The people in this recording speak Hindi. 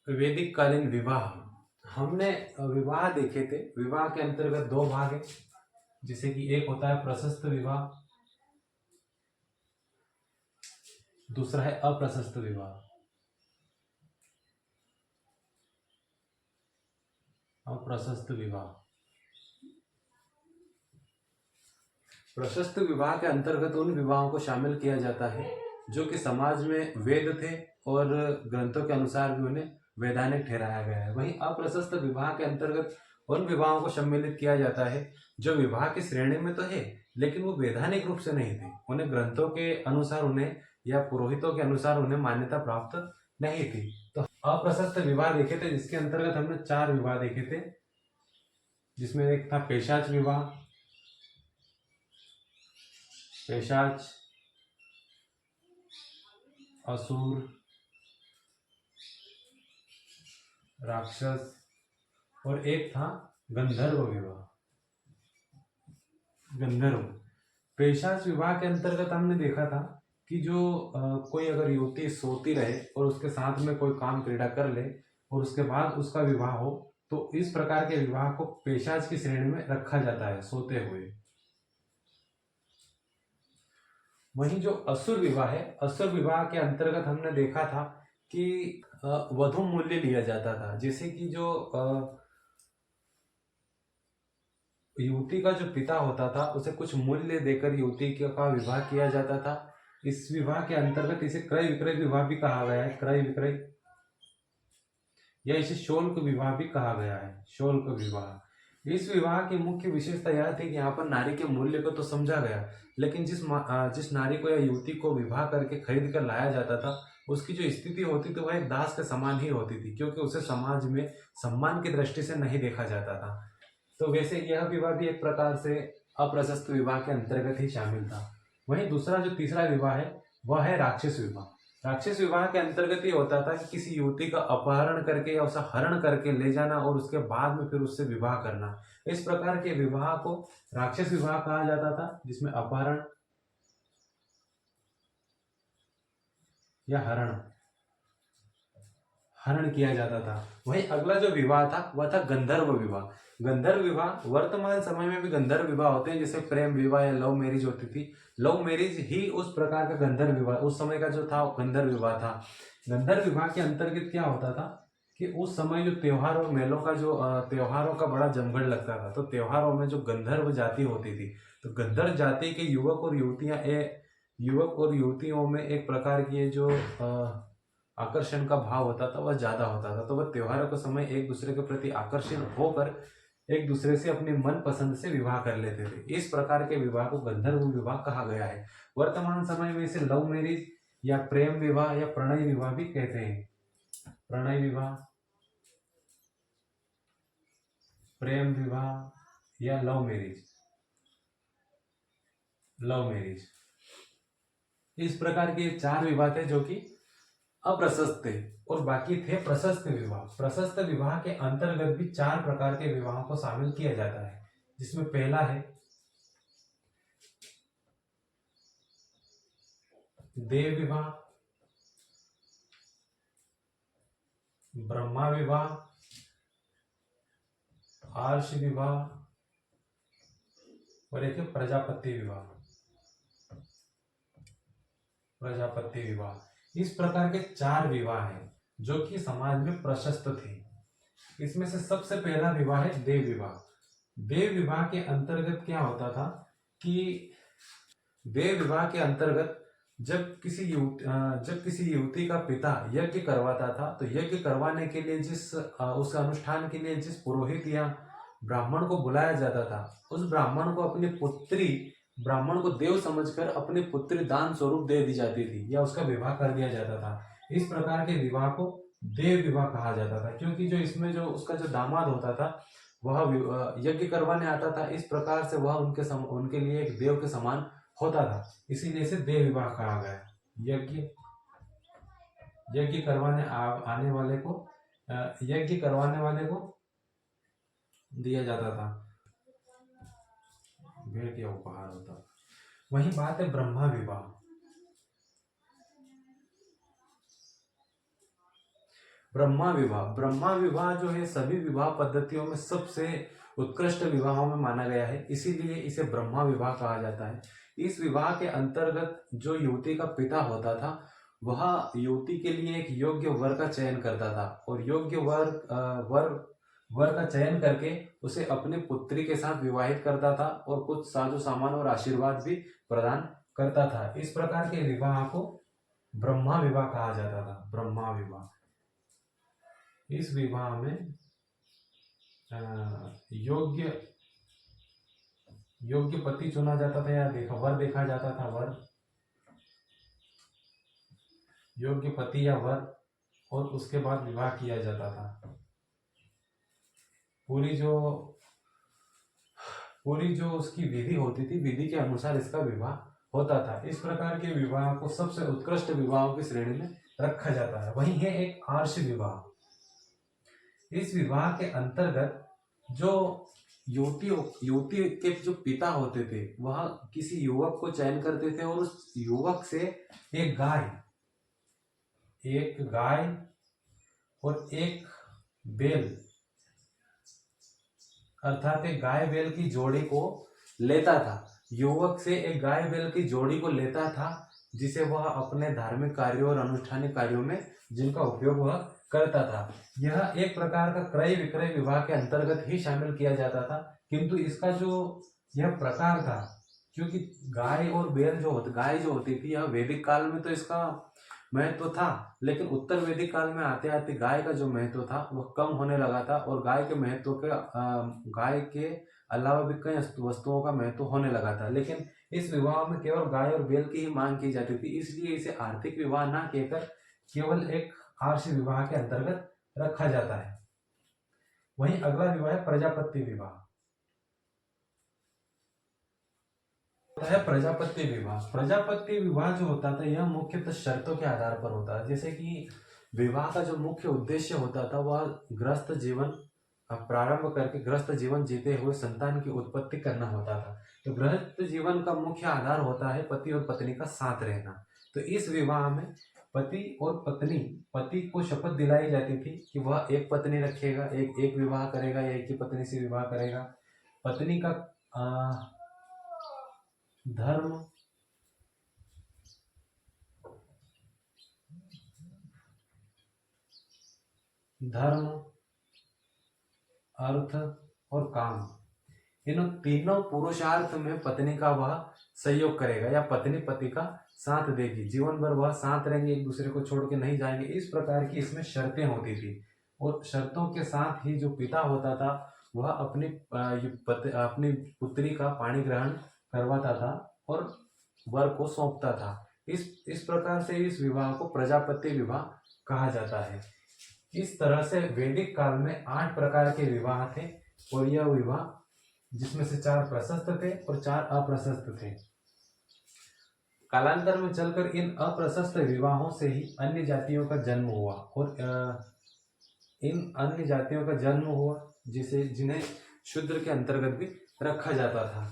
वैदिक कालीन विवाह। हमने विवाह देखे थे। विवाह के अंतर्गत दो भाग है, जिसे कि एक होता है प्रशस्त विवाह, दूसरा है अप्रशस्त विवाह। अप्रशस्त विवाह, प्रशस्त विवाह के अंतर्गत उन विवाहों को शामिल किया जाता है जो कि समाज में वैध थे और ग्रंथों के अनुसार भी उन्हें वैधानिक ठहराया गया है। वहीं अप्रशस्त विवाह के अंतर्गत उन विवाहों को सम्मिलित किया जाता है जो विवाह की श्रेणी में तो है, लेकिन वो वैधानिक रूप से नहीं थे। उन्हें ग्रंथों के अनुसार उन्हें या पुरोहितों के अनुसार उन्हें मान्यता प्राप्त नहीं थी। तो अप्रशस्त विवाह देखे थे, जिसके अंतर्गत हमने 4 विवाह देखे थे, जिसमें एक था पेशाच विवाह, पेशाच, असुर, राक्षस, और एक था गंधर्व विवाह। गंधर्व पेशाच विवाह के अंतर्गत हमने देखा था कि जो कोई अगर युवती सोती रहे और उसके साथ में कोई काम क्रीड़ा कर ले और उसके बाद उसका विवाह हो, तो इस प्रकार के विवाह को पेशाच की श्रेणी में रखा जाता है, सोते हुए। वहीं जो असुर विवाह है, असुर विवाह के अंतर्गत हमने देखा था कि वधु मूल्य लिया जाता था, जैसे कि जो युवती का जो पिता होता था उसे कुछ मूल्य देकर युवती का विवाह किया जाता था। इस विवाह के अंतर्गत इसे क्रय विक्रय विवाह भी कहा गया है, क्रय विक्रय, या इसे शोल्क विवाह भी कहा गया है, शोल्क विवाह। इस विवाह की मुख्य विशेषता यह थी कि यहाँ पर नारी के मूल्य को तो समझा गया, लेकिन जिस नारी को या युवती को विवाह करके खरीद कर लाया जाता था, उसकी जो स्थिति होती थी वह एक दास के समान ही होती थी, क्योंकि उसे समाज में सम्मान की दृष्टि से नहीं देखा जाता था। तो वैसे यह विवाह भी एक प्रकार से अप्रशस्त विवाह के अंतर्गत ही शामिल था। वहीं दूसरा जो तीसरा विवाह है वह है राक्षस विवाह। राक्षस विवाह के अंतर्गत ये होता था कि किसी युवती का अपहरण करके या उसे हरण करके ले जाना और उसके बाद में फिर उससे विवाह करना। इस प्रकार के विवाह को राक्षस विवाह कहा जाता था, जिसमें अपहरण या हरण किया जाता था। वहीं अगला जो विवाह था वह था गंधर्व विवाह। गंधर्व विवाह वर्तमान समय में भी गंधर्व विवाह होते हैं, जैसे प्रेम विवाह या लव मैरिज होती थी। लव मैरिज ही उस प्रकार का गंधर्व विवाह उस समय का जो था गंधर्व विवाह था। गंधर्व विवाह के अंतर्गत क्या होता था कि उस समय जो त्योहार और मेलों का जो त्योहारों का बड़ा जमघट लगता था, तो त्योहारों में जो गंधर्व जाति होती थी, तो गंधर्व जाति के युवक और युवतियों में एक प्रकार की जो आकर्षण का भाव होता था वह ज्यादा होता था। तो वह त्योहारों के समय एक दूसरे के प्रति आकर्षण होकर एक दूसरे से अपनी मन पसंद से विवाह कर लेते थे। इस प्रकार के विवाह को गंधर्व विवाह कहा गया है। वर्तमान समय में इसे लव मैरिज या प्रेम विवाह या प्रणय विवाह भी कहते हैं। प्रणय विवाह, प्रेम विवाह या लव मैरिज। इस प्रकार के 4 विवाह थे जो कि अप्रशस्त थे, और बाकी थे प्रशस्त विवाह। प्रशस्त विवाह के अंतर्गत भी 4 प्रकार के विवाहों को शामिल किया जाता है, जिसमें पहला है देव विवाह, ब्रह्मा विवाह, आर्ष विवाह और एक है प्रजापति विवाह। इस प्रकार के 4 विवाह हैं जो कि समाज में प्रशस्त थे। इसमें से सबसे पहला विवाह है देव विवाह। देव विवाह के अंतर्गत क्या होता था कि देव विवाह के अंतर्गत जब किसी युवती का पिता यज्ञ करवाता था, तो यज्ञ करवाने के लिए उस अनुष्ठान के लिए जिस पुरोहित या ब्राह्मण को बुलाया जाता था, उस ब्राह्मण को ब्राह्मण को देव समझकर अपनी पुत्री दान स्वरूप दे दी जाती थी या उसका विवाह कर दिया जाता था। इस प्रकार के विवाह को देव विवाह कहा जाता था, क्योंकि जो इसमें जो उसका जो दामाद होता था वह यज्ञ करवाने आता था। इस प्रकार से वह उनके लिए एक देव के समान होता था, इसीलिए इसे देव विवाह कहा गया। यज्ञ करवाने वाले को दिया जाता था, भेंट या उपहार होता। वही बात है ब्रह्मा विवाह। ब्रह्मा विवाह जो है सभी विवाह पद्धतियों में सबसे उत्कृष्ट विवाहों में माना गया है, इसीलिए इसे ब्रह्मा विवाह कहा जाता है। इस विवाह के अंतर्गत जो युवती का पिता होता था वह युवती के लिए एक योग्य वर का चयन करता था और योग्य वर का चयन करके उसे अपनी पुत्री के साथ विवाहित करता था और कुछ साजो सामान और आशीर्वाद भी प्रदान करता था। इस प्रकार के विवाह को ब्रह्मा विवाह कहा जाता था। ब्रह्मा विवाह, इस विवाह में योग्य पति चुना जाता था या वर देखा जाता था। वर, योग्य पति या वर, और उसके बाद विवाह किया जाता था। पूरी जो उसकी विधि होती थी, विधि के अनुसार इसका विवाह होता था। इस प्रकार के विवाह को सबसे उत्कृष्ट विवाहों की श्रेणी में रखा जाता है। वहीं है एक आर्ष विवाह। इस विवाह के अंतर्गत जो युवती के जो पिता होते थे वह किसी युवक को चयन करते थे और उस युवक से एक गाय और एक बैल, अर्थात एक गाय बैल की जोड़ी को लेता था। युवक से एक गाय बैल की जोड़ी को लेता था जिसे वह अपने धार्मिक कार्यों और अनुष्ठानिक कार्यों में जिनका उपयोग वह करता था। यह एक प्रकार का क्रय विक्रय विवाह के अंतर्गत ही शामिल किया जाता था, किंतु इसका जो यह प्रकार था, क्योंकि गाय और बैल गाय जो होती थी, यह वैदिक काल में तो इसका महत्व था, लेकिन उत्तर वैदिक काल में आते आते गाय का जो महत्व था वह कम होने लगा था और गाय के अलावा भी कई वस्तुओं का महत्व होने लगा था। लेकिन इस विवाह में केवल गाय और बैल की ही मांग की जाती थी, इसलिए इसे आर्थिक विवाह ना कहकर केवल एक आर्ष विवाह के अंतर्गत रखा जाता है। वहीं अगला विवाह है प्रजापत्य विवाह। है प्रजापत्य विवाह। प्रजापत्य विवाह जो होता था यह मुख्यतः शर्तों के आधार पर होता है। जैसे कि विवाह का जो मुख्य उद्देश्य होता था वह गृहस्थ जीवन प्रारंभ करके गृहस्थ जीवन जीते हुए संतान की उत्पत्ति करना होता था। तो गृहस्थ जीवन का मुख्य आधार होता है पति और पत्नी का साथ रहना। तो इस विवाह में पति को शपथ दिलाई जाती थी कि वह एक पत्नी रखेगा, एक विवाह करेगा या एक ही पत्नी से विवाह करेगा। पत्नी का धर्म, अर्थ और काम, इन तीनों पुरुषार्थ में पत्नी का वह सहयोग करेगा या पत्नी पति का साथ देगी। जीवन भर वह साथ रहेंगे, एक दूसरे को छोड़ के नहीं जाएंगे। इस प्रकार की इसमें शर्तें होती थी और शर्तों के साथ ही जो पिता होता था वह अपनी पुत्री का पाणी ग्रहण करवाता था और वर को सौंपता था। इस प्रकार से इस विवाह को प्रजापत्य विवाह कहा जाता है। इस तरह से वैदिक काल में 8 प्रकार के विवाह थे और यह विवाह जिसमें से 4 प्रशस्त थे और 4 अप्रशस्त थे। कालांतर में चलकर इन अप्रशस्त विवाहों से ही अन्य जातियों का जन्म हुआ और इन अन्य जातियों का जन्म हुआ जिन्हें शूद्र के अंतर्गत भी रखा जाता था।